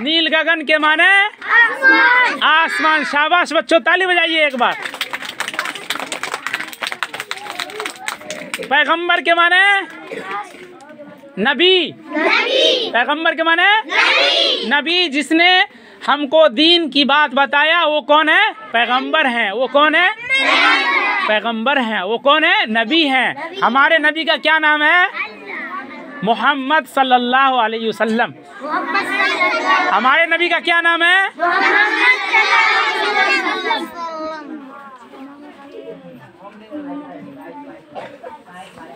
नील गगन के माने आसमान। शाबाश बच्चों, ताली बजाइए एक बार। पैगंबर के माने नबी। पैगंबर के माने नबी। जिसने हमको दीन की बात बताया वो कौन है? पैगंबर हैं। वो कौन है? पैगंबर हैं। वो कौन है? नबी हैं। हमारे नबी का क्या नाम है? मोहम्मद सल्लल्लाहु अलैहि वसल्लम। हमारे नबी का क्या नाम है?